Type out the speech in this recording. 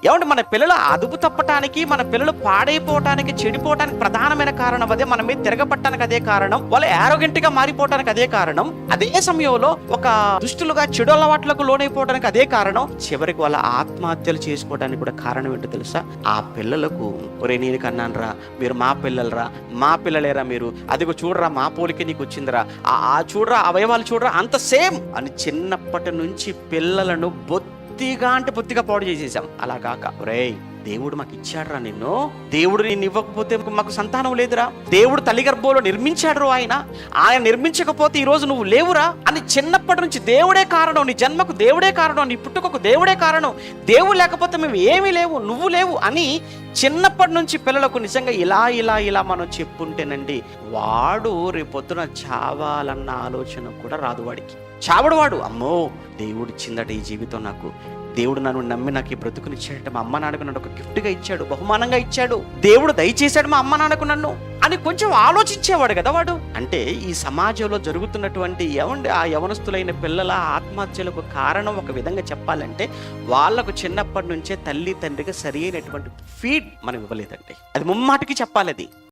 ఏమంటే మన పిల్లలు అదుపు తప్పటానికి, మన పిల్లలు పాడైపోవటానికి, చెడిపోవటానికి ప్రధానమైన కారణం అదే. మన మీద తిరగబట్టడానికి అదే కారణం. వాళ్ళు యారోగెంట్ గా మారిపోవటానికి అదే కారణం. అదే సమయంలో ఒక దుష్టులుగా, చెడు అలవాట్లకు లోనైపోవడానికి అదే కారణం. చివరికి వాళ్ళ ఆత్మహత్యలు చేసుకోవడానికి కూడా కారణం ఏంటో తెలుసా? ఆ పిల్లలకు ఒరే నేను కన్నాను రా, మీరు మా పిల్లలరా, మా పిల్లలేరా మీరు, అదిగో చూడరా మా పోలికే నీకు వచ్చిందిరా, ఆ చూడరా అవయవాలు చూడరా అంత సేమ్ అని చిన్నప్పటి నుంచి పిల్లలను బొత్తిగా పాడు చేసేసాం. అలా కాక ఒరేయ్ దేవుడు మాకు ఇచ్చాడురా నిన్ను, దేవుడు నిన్ను ఇవ్వకపోతే మాకు సంతానం లేదురా, దేవుడు తల్లి గర్భంలో నిర్మించాడు ఆయన నిర్మించకపోతే ఈరోజు నువ్వు లేవురా అని చిన్నప్పటి నుంచి దేవుడే కారణం, నీ జన్మకు దేవుడే కారణం, నీ పుట్టుకకు దేవుడే కారణం, దేవుడు లేకపోతే మేము ఏమీ లేవు, నువ్వు లేవు అని చిన్నప్పటి నుంచి పిల్లలకు నిజంగా ఇలా మనం చెప్పుంటేనండి వాడు రేపొద్దున చావాలన్న ఆలోచన కూడా రాదు వాడికి. చావడు వాడు. అమ్మో దేవుడు ఇచ్చిందట ఈ జీవితం నాకు, దేవుడు నన్ను నమ్మి నాకు ఈ బ్రతుకునిచ్చాడట, మా అమ్మ నాన్నకు నన్ను ఒక గిఫ్ట్గా ఇచ్చాడు, బహుమానంగా ఇచ్చాడు, దేవుడు దయచేశాడు మా అమ్మ నాన్నకు నన్ను అని కొంచెం ఆలోచించేవాడు కదా వాడు. అంటే ఈ సమాజంలో జరుగుతున్నటువంటి ఆ యవనస్తులైన పిల్లల ఆత్మహత్యలకు కారణం ఒక విధంగా చెప్పాలంటే వాళ్లకు చిన్నప్పటి నుంచే తల్లి తండ్రికి సరి అయినటువంటి ఫీడ్ మనం ఇవ్వలేదండి. అది ముమ్మాటికి చెప్పాలి. అది